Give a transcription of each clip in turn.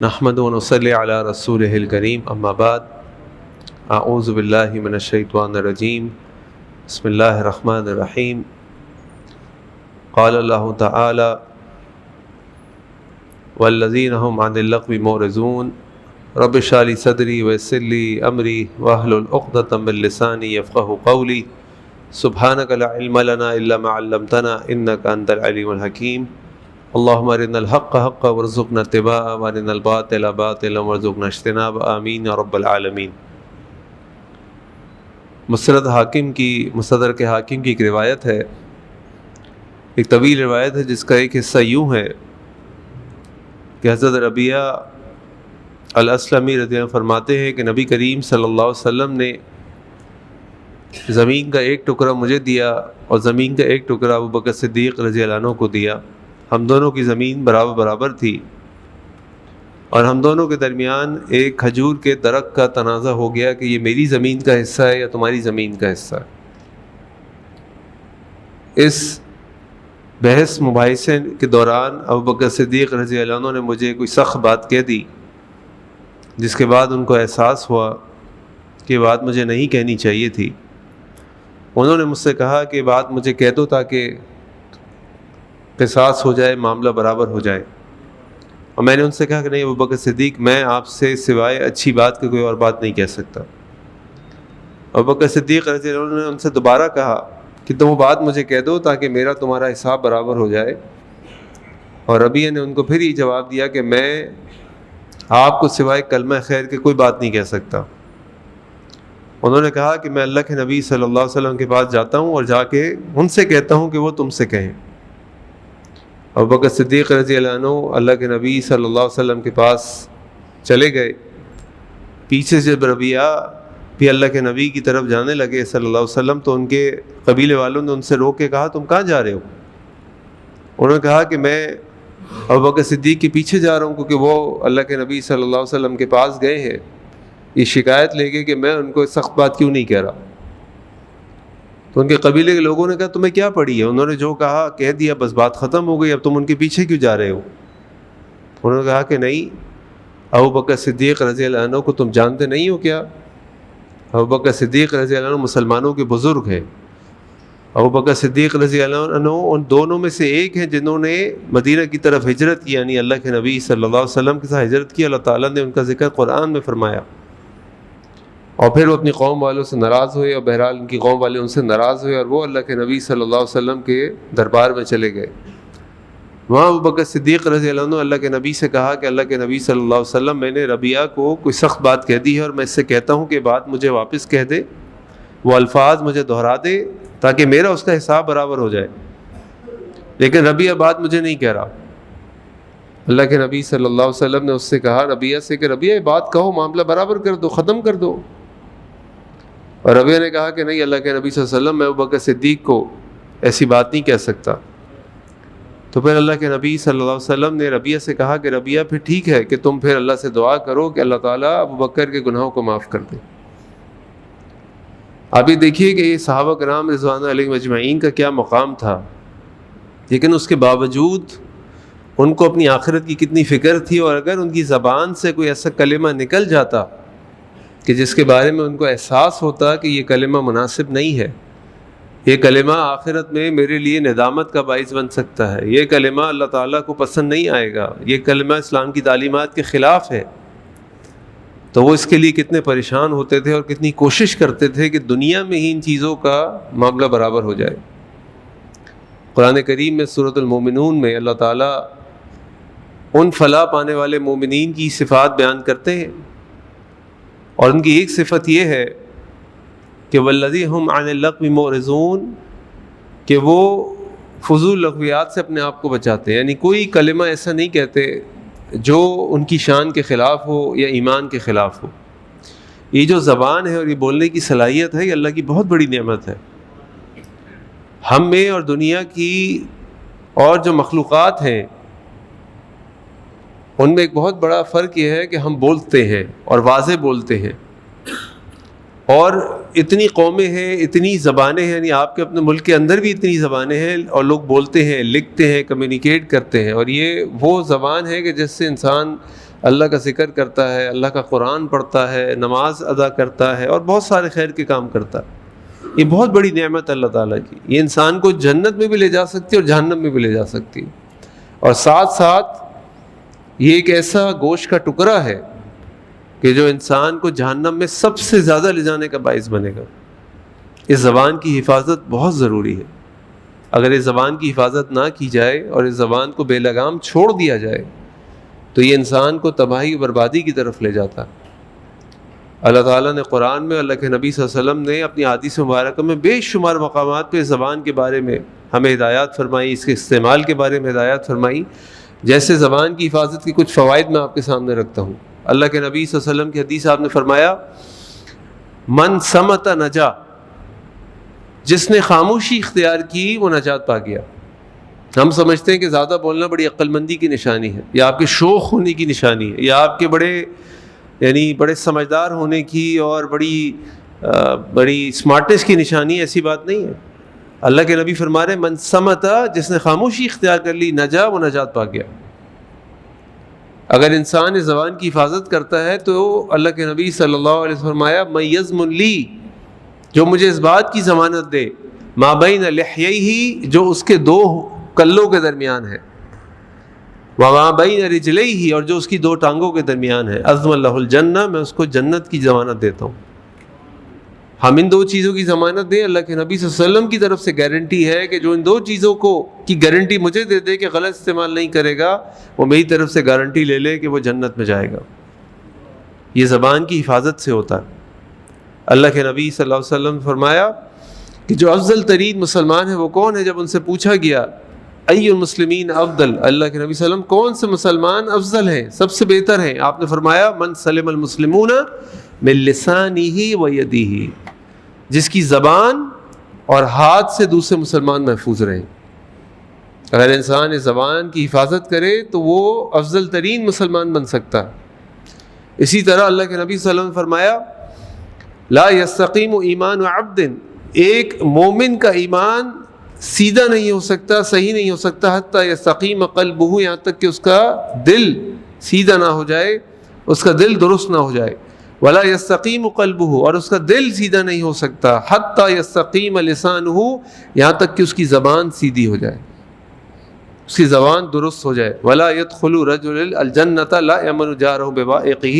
نحمد و نصلی علی رسولہ الکریم اما بعد اعوذ باللہ من الشیطان الرجیم بسم اللہ الرحمن الرحیم قال اللہ تعالی والذین هم عن اللغو معرضون رب اشرح لی صدری ویسر لی امری واحلل عقدۃ من لسانی یفقهوا قولی سبحانک لا علم لنا الا ما علمتنا انک انت العلیم الحکیم اللہم ارنا الحق حقا وارزقنا اتباعہ وارنا الباطل باطلا وارزقنا اجتنابہ آمین یا رب العالمین۔ مستدرک حاکم کی ایک روایت ہے، ایک طویل روایت ہے جس کا ایک حصہ یوں ہے کہ حضرت ربیعہ الاسلمی رضی اللہ عنہ فرماتے ہیں کہ نبی کریم صلی اللہ علیہ وسلم نے زمین کا ایک ٹکڑا مجھے دیا اور زمین کا ایک ٹکڑا ابوبکر صدیق رضی اللہ عنہ کو دیا۔ ہم دونوں کی زمین برابر تھی اور ہم دونوں کے درمیان ایک کھجور کے درخت کا تنازع ہو گیا کہ یہ میری زمین کا حصہ ہے یا تمہاری زمین کا حصہ ہے۔ اس بحث مباحثے کے دوران ابوبکر صدیق رضی اللہ عنہ نے مجھے کوئی سخت بات کہہ دی، جس کے بعد ان کو احساس ہوا کہ یہ بات مجھے نہیں کہنی چاہیے تھی۔ انہوں نے مجھ سے کہا کہ بات مجھے کہہ دو تاکہ قصاص ہو جائے، معاملہ برابر ہو جائے۔ اور میں نے ان سے کہا کہ نہیں ابوبکر صدیق، میں آپ سے سوائے اچھی بات کے کوئی اور بات نہیں کہہ سکتا۔ ابوبکر صدیق رضی اللہ عنہ نے ان سے دوبارہ کہا کہ تم وہ بات مجھے کہہ دو تاکہ میرا تمہارا حساب برابر ہو جائے۔ اور ربیعہ نے ان کو پھر یہ جواب دیا کہ میں آپ کو سوائے کلمہ خیر کے کوئی بات نہیں کہہ سکتا۔ انہوں نے کہا کہ میں اللہ کے نبی صلی اللہ علیہ وسلم کے پاس جاتا ہوں اور جا کے ان سے کہتا ہوں کہ وہ تم سے کہیں۔ ابوبکر صدیق رضی اللہ عنہ اللہ کے نبی صلی اللہ علیہ وسلم کے پاس چلے گئے۔ پیچھے سے ربیعہ بھی اللہ کے نبی کی طرف جانے لگے صلی اللہ علیہ وسلم، تو ان کے قبیلے والوں نے ان سے روک کے کہا تم کہاں جا رہے ہو؟ انہوں نے کہا کہ میں ابوبکر صدیق کے پیچھے جا رہا ہوں کیونکہ وہ اللہ کے نبی صلی اللہ علیہ وسلم کے پاس گئے ہیں یہ شکایت لے کے کہ میں ان کو سخت بات کیوں نہیں کہہ رہا۔ تو ان کے قبیلے کے لوگوں نے کہا تمہیں کیا پڑی ہے؟ انہوں نے جو کہا کہہ دیا، بس بات ختم ہو گئی، اب تم ان کے پیچھے کیوں جا رہے ہو؟ انہوں نے کہا کہ نہیں، ابوبکر صدیق رضی اللہ عنہ کو تم جانتے نہیں ہو کیا؟ ابوبکر صدیق رضی اللہ عنہ مسلمانوں کے بزرگ ہیں۔ ابوبکر صدیق رضی اللہ عنہ ان دونوں میں سے ایک ہیں جنہوں نے مدینہ کی طرف ہجرت کی، یعنی اللہ کے نبی صلی اللہ علیہ وسلم کے ساتھ ہجرت کی۔ اللہ تعالیٰ نے ان کا ذکر قرآن میں فرمایا، اور پھر وہ اپنی قوم والوں سے ناراض ہوئے اور بہرحال ان کی قوم والے ان سے ناراض ہوئے اور وہ اللہ کے نبی صلی اللہ علیہ وسلم کے دربار میں چلے گئے۔ وہاں ابوبکر صدیق رضی اللہ عنہ اللہ کے نبی سے کہا کہ اللہ کے نبی صلی اللہ علیہ وسلم میں نے ربیعہ کو کوئی سخت بات کہہ دی ہے اور میں اس سے کہتا ہوں کہ بات مجھے واپس کہہ دے، وہ الفاظ مجھے دہرا دے تاکہ میرا اس کا حساب برابر ہو جائے، لیکن ربیعہ بات مجھے نہیں کہہ رہا۔ اللہ کے نبی صلی اللہ علیہ وسلم نے اس سے کہا ربیعہ سے کہ ربیعہ یہ بات کہو، معاملہ برابر کر دو، ختم کر دو۔ اور ربیعہ نے کہا کہ نہیں، اللہ کے نبی صلی اللہ علیہ وسلم میں ابوبکر صدیق کو ایسی بات نہیں کہہ سکتا۔ تو پھر اللہ کے نبی صلی اللہ علیہ وسلم نے ربیعہ سے کہا کہ ربیعہ پھر ٹھیک ہے کہ تم پھر اللہ سے دعا کرو کہ اللہ تعالیٰ ابوبکر کے گناہوں کو معاف کر دے۔ ابھی دیکھیے کہ یہ صحابہ کرام رضوان اللہ علیہم اجمعین کا کیا مقام تھا، لیکن اس کے باوجود ان کو اپنی آخرت کی کتنی فکر تھی، اور اگر ان کی زبان سے کوئی ایسا کلمہ نکل جاتا کہ جس کے بارے میں ان کو احساس ہوتا کہ یہ کلمہ مناسب نہیں ہے، یہ کلمہ آخرت میں میرے لیے ندامت کا باعث بن سکتا ہے، یہ کلمہ اللہ تعالیٰ کو پسند نہیں آئے گا، یہ کلمہ اسلام کی تعلیمات کے خلاف ہے، تو وہ اس کے لیے کتنے پریشان ہوتے تھے اور کتنی کوشش کرتے تھے کہ دنیا میں ہی ان چیزوں کا معاملہ برابر ہو جائے۔ قرآن کریم میں سورۃ المومنون میں اللہ تعالیٰ ان فلاح پانے والے مومنین کی صفات بیان کرتے ہیں، اور ان کی ایک صفت یہ ہے کہ والذی ہم عن اللغو معرضون، کہ وہ فضول لغویات سے اپنے آپ کو بچاتے ہیں، یعنی کوئی کلمہ ایسا نہیں کہتے جو ان کی شان کے خلاف ہو یا ایمان کے خلاف ہو۔ یہ جو زبان ہے اور یہ بولنے کی صلاحیت ہے، یہ اللہ کی بہت بڑی نعمت ہے۔ ہم میں اور دنیا کی اور جو مخلوقات ہیں ان میں ایک بہت بڑا فرق یہ ہے کہ ہم بولتے ہیں اور واضح بولتے ہیں، اور اتنی قومیں ہیں، اتنی زبانیں ہیں، یعنی آپ کے اپنے ملک کے اندر بھی اتنی زبانیں ہیں اور لوگ بولتے ہیں، لکھتے ہیں، کمیونیکیٹ کرتے ہیں، اور یہ وہ زبان ہے کہ جس سے انسان اللہ کا ذکر کرتا ہے، اللہ کا قرآن پڑھتا ہے، نماز ادا کرتا ہے اور بہت سارے خیر کے کام کرتا ہے، یہ بہت بڑی نعمت اللہ تعالیٰ کی. یہ انسان کو جنت میں بھی لے جا سکتی ہے اور جہنم میں بھی لے جا سکتی ہے. اور ساتھ ساتھ یہ ایک ایسا گوشت کا ٹکڑا ہے کہ جو انسان کو جہنم میں سب سے زیادہ لے جانے کا باعث بنے گا. اس زبان کی حفاظت بہت ضروری ہے. اگر اس زبان کی حفاظت نہ کی جائے اور اس زبان کو بے لگام چھوڑ دیا جائے تو یہ انسان کو تباہی و بربادی کی طرف لے جاتا. اللہ تعالیٰ نے قرآن میں، اللہ کے نبی صلی اللہ علیہ وسلم نے اپنی احادیث مبارکہ میں بے شمار مقامات پہ زبان کے بارے میں ہمیں ہدایات فرمائی، اس کے استعمال کے بارے میں ہدایات فرمائی. جیسے زبان کی حفاظت کی کچھ فوائد میں آپ کے سامنے رکھتا ہوں. اللہ کے نبی صلی اللہ علیہ وسلم کی حدیث آپ نے فرمایا، من صمت نجا، جس نے خاموشی اختیار کی وہ نجات پا گیا. ہم سمجھتے ہیں کہ زیادہ بولنا بڑی عقل مندی کی نشانی ہے، یا آپ کے شوخ ہونے کی نشانی ہے، یا آپ کے بڑے سمجھدار ہونے کی اور بڑی اسمارٹنس کی نشانی. ایسی بات نہیں ہے. اللہ کے نبی فرما رہے ہیں من سمتا، جس نے خاموشی اختیار کر لی، نجا، وہ نجات پا گیا. اگر انسان اس زبان کی حفاظت کرتا ہے تو اللہ کے نبی صلی اللہ علیہ وسلم فرمایا من یضمن لی، جو مجھے اس بات کی ضمانت دے، ما بین لحییہ، جو اس کے دو کلوں کے درمیان ہے، وما بین رجلیہ، اور جو اس کی دو ٹانگوں کے درمیان ہے، اضمن لہ الجنہ، میں اس کو جنت کی ضمانت دیتا ہوں. ہم ان دو چیزوں کی ضمانت دیں. اللہ کے نبی صلی اللہ علیہ وسلم کی طرف سے گارنٹی ہے کہ جو ان دو چیزوں کی گارنٹی مجھے دے دے کہ غلط استعمال نہیں کرے گا، وہ میری طرف سے گارنٹی لے لے کہ وہ جنت میں جائے گا. یہ زبان کی حفاظت سے ہوتا ہے. اللہ کے نبی صلی اللہ علیہ وسلم نے فرمایا کہ جو افضل ترین مسلمان ہے وہ کون ہے؟ جب ان سے پوچھا گیا ای المسلمین افضل، اللہ کے نبی صلی اللہ علیہ وسلم کون سے مسلمان افضل ہیں، سب سے بہتر ہیں؟ آپ نے فرمایا من سلم المسلمون من لسانہ و یدہ، جس کی زبان اور ہاتھ سے دوسرے مسلمان محفوظ رہیں. اگر انسان اس زبان کی حفاظت کرے تو وہ افضل ترین مسلمان بن سکتا ہے. اسی طرح اللہ کے نبی صلی اللہ علیہ وسلم نے فرمایا لا یستقیم ایمان عبد، ایک مومن کا ایمان سیدھا نہیں ہو سکتا، صحیح نہیں ہو سکتا، حتی یستقیم قلبہ، یہاں تک کہ اس کا دل سیدھا نہ ہو جائے، اس کا دل درست نہ ہو جائے. ولا یستقیم قلبہ، اور اس کا دل سیدھا نہیں ہو سکتا، حتی یستقیم لسانہ، یہاں تک کہ اس کی زبان سیدھی ہو جائے، اس کی زبان درست ہو جائے. ولا يدخل رجل الجنۃ لا یمن جارہ بوائقہ،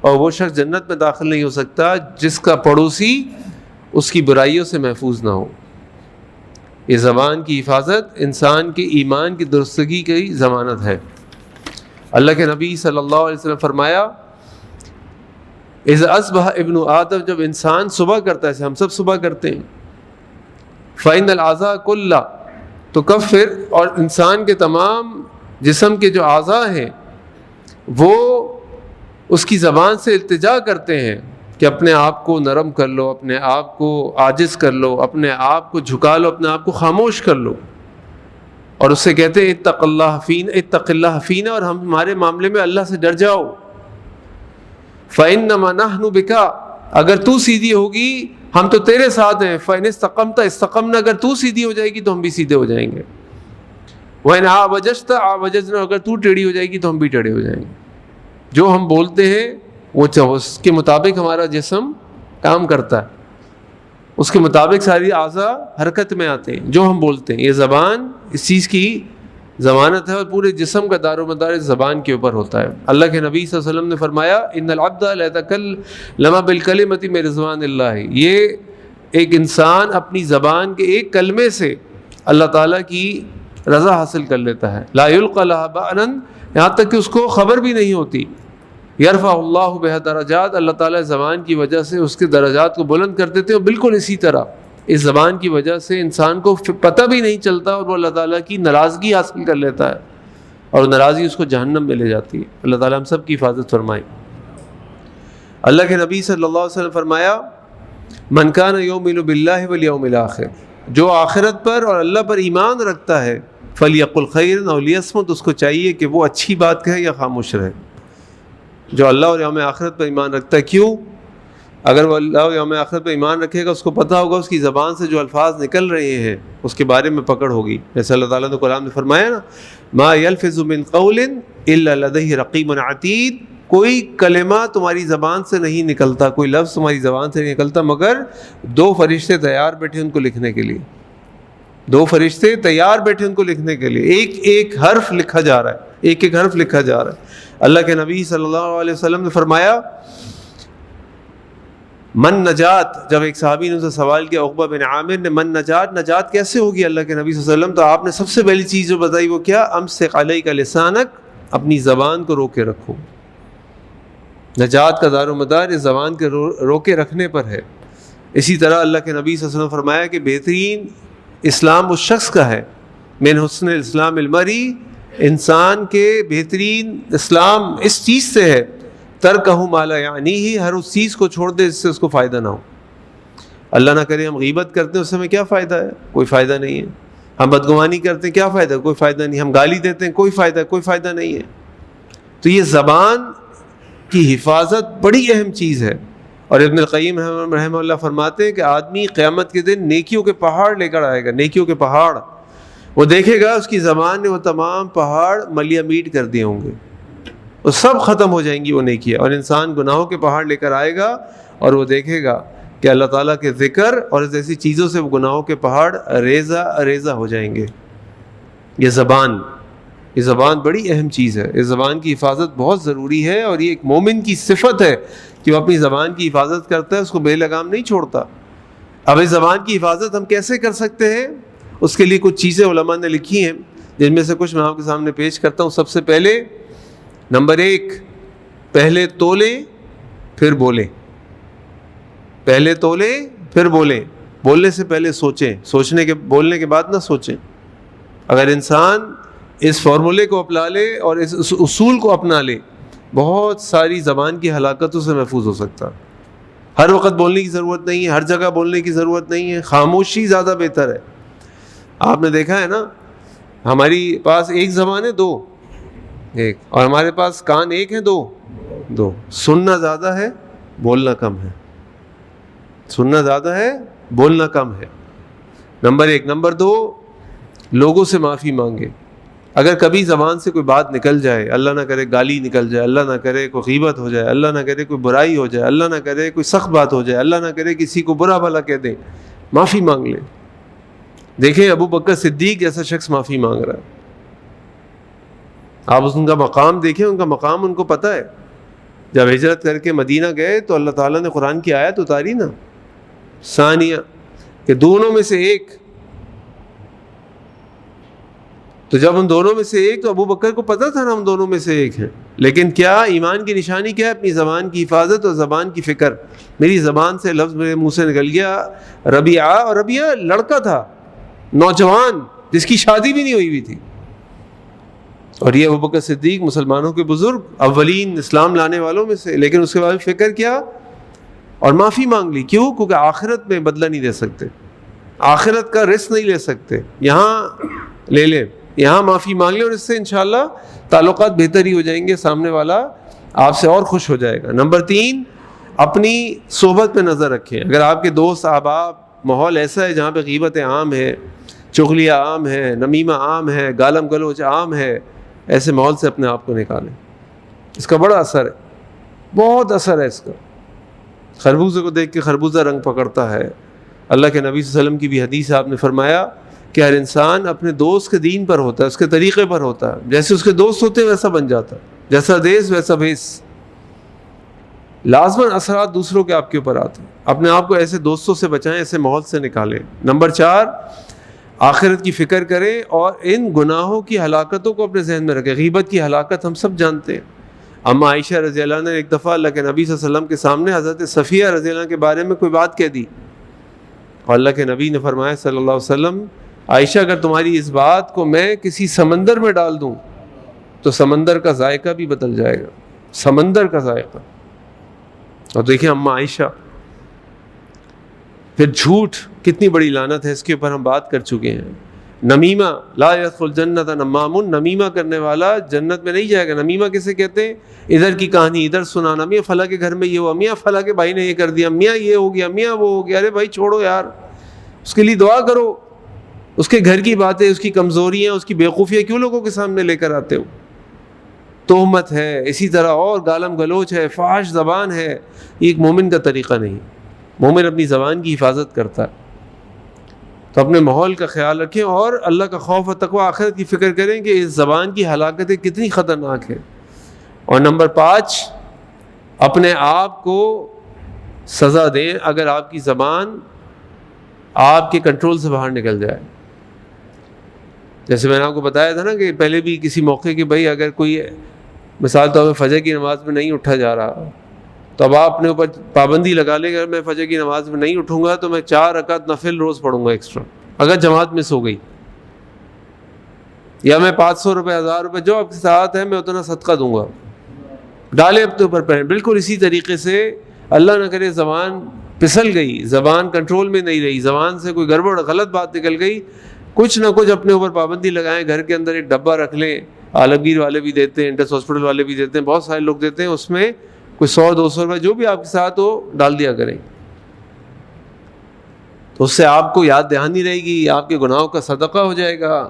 اور وہ شخص جنت میں داخل نہیں ہو سکتا جس کا پڑوسی اس کی برائیوں سے محفوظ نہ ہو. یہ زبان کی حفاظت انسان کے ایمان کی درستگی کی ضمانت ہے. اللہ کے نبی صلی اللہ علیہ وسلم فرمایا اذا اصبح ابن آدم، جب انسان صبح کرتا ہے، جیسے ہم سب صبح کرتے ہیں، فإن الأعضاء كلها تكفر، اور انسان کے تمام جسم کے جو اعضاء ہیں وہ اس کی زبان سے التجا کرتے ہیں کہ اپنے آپ کو نرم کر لو، اپنے آپ کو عاجز کر لو، اپنے آپ کو جھکا لو، اپنے آپ کو خاموش کر لو. اور اس سے کہتے ہیں اتق اللہ فینا، اور ہمارے معاملے میں اللہ سے ڈر جاؤ. فإنما نحن بک، اگر تو سیدھی ہوگی ہم تو تیرے ساتھ ہیں. فإن استقمت استقمنا، اگر تو سیدھی ہو جائے گی تو ہم بھی سیدھے ہو جائیں گے. وإن اعوججت اعوججنا، اگر تو ٹیڑھی ہو جائے گی تو ہم بھی ٹیڑھے ہو جائیں گے. جو ہم بولتے ہیں وہ اس کے مطابق ہمارا جسم کام کرتا ہے، اس کے مطابق ساری اعضاء حرکت میں آتے ہیں جو ہم بولتے ہیں. یہ زبان اس چیز کی ضمانت ہے، اور پورے جسم کا دار و مدار اس زبان کے اوپر ہوتا ہے. اللہ کے نبی صلی اللہ علیہ وسلم نے فرمایا ان العبد لا يتكلم بالکلمۃ من رضوان اللہ، یہ ایک انسان اپنی زبان کے ایک کلمے سے اللہ تعالیٰ کی رضا حاصل کر لیتا ہے. لا يلقى لها بانا، یہاں تک کہ اس کو خبر بھی نہیں ہوتی. یرفع اللہ بها درجات، اللہ تعالیٰ زبان کی وجہ سے اس کے درجات کو بلند کر دیتے ہیں. بالکل اسی طرح اس زبان کی وجہ سے انسان کو پتہ بھی نہیں چلتا اور وہ اللہ تعالیٰ کی ناراضگی حاصل کر لیتا ہے، اور ناراضگی اس کو جہنم میں لے جاتی ہے. اللہ تعالیٰ ہم سب کی حفاظت فرمائے. اللہ کے نبی صلی اللہ علیہ وسلم فرمایا من کان یؤمن باللہ والیوم الآخر، جو آخرت پر اور اللہ پر ایمان رکھتا ہے، فلیقل خیرا او لیصمت، اس کو چاہیے کہ وہ اچھی بات کہے یا خاموش رہے. جو اللہ اور یوم آخرت پر ایمان رکھتا ہے، کیوں؟ اگر وہ اللہ اور یوم آخرت پر ایمان رکھے گا، اس کو پتہ ہوگا اس کی زبان سے جو الفاظ نکل رہے ہیں اس کے بارے میں پکڑ ہوگی. جیسے اللہ تعالیٰ نے قرآن میں فرمایا نا ما یلفظ من قول الا لدیہ رقیب عتید، کوئی کلمہ تمہاری زبان سے نہیں نکلتا، کوئی لفظ تمہاری زبان سے نہیں نکلتا مگر 2 فرشتے تیار بیٹھے ان کو لکھنے کے لیے، 2 فرشتے تیار بیٹھے ان کو لکھنے کے لیے، ایک ایک حرف لکھا جا رہا ہے، ایک ایک حرف لکھا جا رہا ہے۔ اللہ کے نبی صلی اللہ علیہ وسلم نے فرمایا من نجات، جب ایک صحابی نے ان سے سوال کیا، عقبہ بن عامر نے، من نجات، نجات کیسے ہوگی اللہ کے نبی صلی اللہ علیہ وسلم، تو آپ نے سب سے پہلی چیز جو بتائی وہ کیا، امسک علیک لسانک، اپنی زبان کو روکے رکھو۔ نجات کا دار و مدار اس زبان کے روکے رکھنے پر ہے۔ اسی طرح اللہ کے نبی صلی اللہ علیہ وسلم فرمایا کہ بہترین اسلام اس شخص کا ہے، من حسن الاسلام المری، انسان کے بہترین اسلام اس چیز سے ہے، ترکہ ما لا یعنیہ، ہر اس چیز کو چھوڑ دے جس سے اس کو فائدہ نہ ہو۔ اللہ نہ کرے ہم غیبت کرتے ہیں، اس سے ہمیں کیا فائدہ ہے؟ کوئی فائدہ نہیں ہے۔ ہم بدگمانی کرتے ہیں، کیا فائدہ ہے؟ کوئی فائدہ نہیں۔ ہم گالی دیتے ہیں، کوئی فائدہ نہیں ہے۔ تو یہ زبان کی حفاظت بڑی اہم چیز ہے۔ اور ابن القیم رحمہ اللہ فرماتے ہیں کہ آدمی قیامت کے دن نیکیوں کے پہاڑ لے کر آئے گا، نیکیوں کے پہاڑ، وہ دیکھے گا اس کی زبان نے وہ تمام پہاڑ ملیا میٹ کر دیے ہوں گے، وہ سب ختم ہو جائیں گی وہ نیکیاں، اور انسان گناہوں کے پہاڑ لے کر آئے گا اور وہ دیکھے گا کہ اللہ تعالیٰ کے ذکر اور ایسی چیزوں سے وہ گناہوں کے پہاڑ ریزہ ہو جائیں گے۔ یہ زبان بڑی اہم چیز ہے، اس زبان کی حفاظت بہت ضروری ہے، اور یہ ایک مومن کی صفت ہے کہ وہ اپنی زبان کی حفاظت کرتا ہے، اس کو بے لگام نہیں چھوڑتا۔ اب اس زبان کی حفاظت ہم کیسے کر سکتے ہیں؟ اس کے لیے کچھ چیزیں علماء نے لکھی ہیں، جن میں سے کچھ میں آپ کے سامنے پیش کرتا ہوں۔ سب سے پہلے نمبر 1، پہلے تولیں پھر بولیں، پہلے تولیں پھر بولیں، بولنے سے پہلے سوچیں، بولنے کے بعد نہ سوچیں۔ اگر انسان اس فارمولے کو اپنا لے اور اس اصول کو اپنا لے، بہت ساری زبان کی ہلاکتوں سے محفوظ ہو سکتا۔ ہر وقت بولنے کی ضرورت نہیں ہے، ہر جگہ بولنے کی ضرورت نہیں ہے، خاموشی زیادہ بہتر ہے۔ آپ نے دیکھا ہے نا، ہماری پاس ایک زبان ہے، 2 ایک، اور ہمارے پاس کان ایک ہیں، 2 سننا زیادہ ہے، بولنا کم ہے، سننا زیادہ ہے، بولنا کم ہے، نمبر 1۔ نمبر 2، لوگوں سے معافی مانگے۔ اگر کبھی زبان سے کوئی بات نکل جائے، اللہ نہ کرے گالی نکل جائے، اللہ نہ کرے کوئی غیبت ہو جائے، اللہ نہ کرے کوئی برائی ہو جائے، اللہ نہ کرے کوئی سخت بات ہو جائے، اللہ نہ کرے کسی کو برا بھلا کہہ دیں، معافی مانگ لیں۔ دیکھیں ابو بکر صدیق جیسا شخص معافی مانگ رہا ہے، آپ ان کا مقام دیکھیں، ان کا مقام ان کو پتہ ہے۔ جب ہجرت کر کے مدینہ گئے تو اللہ تعالیٰ نے قرآن کی آیت اتاری نا، ثانیہ، کہ دونوں میں سے ایک، تو جب ہم دونوں میں سے ایک، تو ابو بکر کو پتہ تھا نا ہم دونوں میں سے ایک ہیں، لیکن کیا ایمان کی نشانی کیا ہے؟ اپنی زبان کی حفاظت اور زبان کی فکر۔ میری زبان سے لفظ میرے منہ سے نکل گیا ربیعہ، اور ربیعہ لڑکا تھا، نوجوان، جس کی شادی بھی نہیں ہوئی تھی، اور یہ ابو بکر صدیق مسلمانوں کے بزرگ، اولین اسلام لانے والوں میں سے، لیکن اس کے بعد فکر کیا اور معافی مانگ لی۔ کیوں؟ کیونکہ آخرت میں بدلہ نہیں دے سکتے، آخرت کا رزق نہیں لے سکتے، یہاں لے لیں، یہاں معافی مانگ لیں، اور اس سے انشاءاللہ تعلقات بہتر ہی ہو جائیں گے، سامنے والا آپ سے اور خوش ہو جائے گا۔ نمبر 3، اپنی صحبت پہ نظر رکھیں۔ اگر آپ کے دوست احباب، ماحول ایسا ہے جہاں پہ غیبتیں عام ہے، چغلیہ عام ہے، نمیمہ عام ہے، گالم گلوچ عام ہے، ایسے ماحول سے اپنے آپ کو نکالیں۔ اس کا بڑا اثر ہے، بہت اثر ہے اس کا۔ خربوزے کو دیکھ کے خربوزہ رنگ پکڑتا ہے۔ اللہ کے نبی صلی اللہ علیہ وسلم کی بھی حدیث ہے، آپ نے فرمایا کہ ہر انسان اپنے دوست کے دین پر ہوتا ہے، اس کے طریقے پر ہوتا ہے، جیسے اس کے دوست ہوتے ہیں ویسا بن جاتا ہے، جیسا دیس ویسا بھیس۔ لازماً اثرات دوسروں کے آپ کے اوپر آتے ہیں، اپنے آپ کو ایسے دوستوں سے بچائیں، ایسے ماحول سے نکالیں۔ نمبر 4، آخرت کی فکر کریں اور ان گناہوں کی ہلاکتوں کو اپنے ذہن میں رکھیں۔ غیبت کی ہلاکت ہم سب جانتے ہیں۔ اما عائشہ رضی اللہ عنہ نے ایک دفعہ اللہ کے نبی صلی اللہ علیہ وسلم کے سامنے حضرت صفیہ رضی اللہ عنہ کے بارے میں کوئی بات کہہ دی، اور اللہ کے نبی نے فرمایا صلی اللہ علیہ وسلم، عائشہ اگر تمہاری اس بات کو میں کسی سمندر میں ڈال دوں تو سمندر کا ذائقہ بھی بدل جائے گا، سمندر کا ذائقہ۔ اور دیکھیں اما عائشہ، پھر جھوٹ کتنی بڑی لعنت ہے، اس کے اوپر ہم بات کر چکے ہیں۔ نمیمہ، لا يدخل جنت نمام، نمیمہ کرنے والا جنت میں نہیں جائے گا۔ نمیمہ کسے کہتے ہیں؟ ادھر کی کہانی ادھر سنانا، میاں فلاں کے گھر میں یہ ہوا، میاں فلاں کے بھائی نے یہ کر دیا، میاں یہ ہو گیا، میاں وہ ہو گیا، ارے بھائی چھوڑو یار، اس کے لیے دعا کرو، اس کے گھر کی باتیں، اس کی کمزوریاں، اس کی بیوقوفیاں کیوں لوگوں کے سامنے لے کر آتے ہو؟ تہمت ہے، اسی طرح اور گالم گلوچ ہے، فحش زبان ہے. یہ ایک مومن کا طریقہ نہیں. مومن اپنی زبان کی حفاظت کرتا ہے. تو اپنے ماحول کا خیال رکھیں اور اللہ کا خوف و تقوی، آخرت کی فکر کریں کہ اس زبان کی ہلاکتیں کتنی خطرناک ہیں. اور نمبر 5، اپنے آپ کو سزا دیں اگر آپ کی زبان آپ کے کنٹرول سے باہر نکل جائے. جیسے میں نے آپ کو بتایا تھا نا کہ پہلے بھی کسی موقع کہ بھائی اگر کوئی مثال طور پہ فجر کی نماز میں نہیں اٹھا جا رہا تو اب آپ اپنے اوپر پابندی لگا لیں کہ اگر میں فجر کی نماز میں نہیں اٹھوں گا تو میں 4 رکعت نفل روز پڑھوں گا ایکسٹرا، اگر جماعت مس ہو گئی. یا میں 500 روپے 1000 روپے جو آپ کے ساتھ ہے میں اتنا صدقہ دوں گا، ڈالے اپنے اوپر پہن. بالکل اسی طریقے سے اللہ نہ کرے زبان پھسل گئی، زبان کنٹرول میں نہیں رہی، زبان سے کوئی گڑبڑ غلط بات نکل گئی، کچھ نہ کچھ اپنے اوپر پابندی لگائیں. گھر کے اندر ایک ڈبہ رکھ لیں، عالمگیر والے بھی دیتے ہیں، انٹس ہاسپٹل والے بھی دیتے ہیں، بہت سارے لوگ دیتے ہیں. اس میں کوئی 100-200 روپے جو بھی آپ کے ساتھ ہو ڈال دیا کریں. تو اس سے آپ کو یاد دہانی رہے گی، آپ کے گناہوں کا صدقہ ہو جائے گا،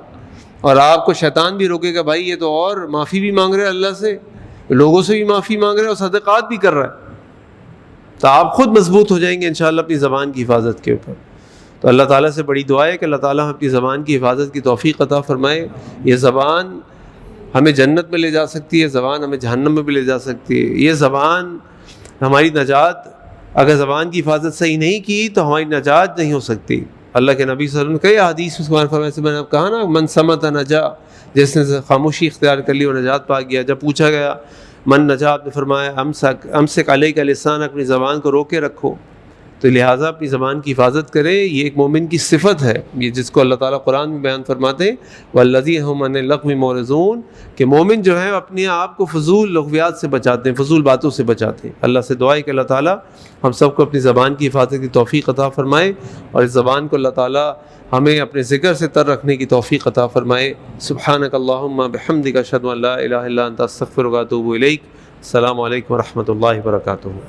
اور آپ کو شیطان بھی روکے گا بھائی یہ تو اور معافی بھی مانگ رہے ہیں اللہ سے، لوگوں سے بھی معافی مانگ رہے ہیں اور صدقات بھی کر رہا ہے. تو آپ خود مضبوط ہو جائیں گے انشاءاللہ اپنی زبان کی حفاظت کے اوپر. تو اللہ تعالیٰ سے بڑی دعا ہے کہ اللہ تعالیٰ ہم اپنی زبان کی حفاظت کی توفیق عطا فرمائے. یہ زبان ہمیں جنت میں لے جا سکتی ہے، زبان ہمیں جہنم میں بھی لے جا سکتی ہے. یہ زبان ہماری نجات، اگر زبان کی حفاظت صحیح نہیں کی تو ہماری نجات نہیں ہو سکتی. اللہ کے نبی صلی اللہ علیہ وسلم نے کئی حدیث اس کو فرمایا، سے میں نے آپ کہا نا من صمت نجا، جس نے خاموشی اختیار کر لی وہ نجات پا گیا. جب پوچھا گیا من نجا، آپ نے فرمایا امسک علیک لسانک، اپنی زبان کو روکے رکھو. تو لہٰذا اپنی زبان کی حفاظت کریں. یہ ایک مومن کی صفت ہے، یہ جس کو اللہ تعالیٰ قرآن میں بیان فرماتے ہیں والذین ھم عن اللغو معرضون، کہ مومن جو ہے اپنے آپ کو فضول لغویات سے بچاتے ہیں، فضول باتوں سے بچاتے ہیں. اللہ سے دعا ہے کہ اللہ تعالیٰ ہم سب کو اپنی زبان کی حفاظت کی توفیق عطا فرمائے، اور اس زبان کو اللہ تعالیٰ ہمیں اپنے ذکر سے تر رکھنے کی توفیق عطا فرمائے. سبحانک اللہم بحمدک اشہد ان لا الہ الا انت استغفرک و اتوب الیک. السلام علیکم ورحمۃ اللہ وبرکاتہ.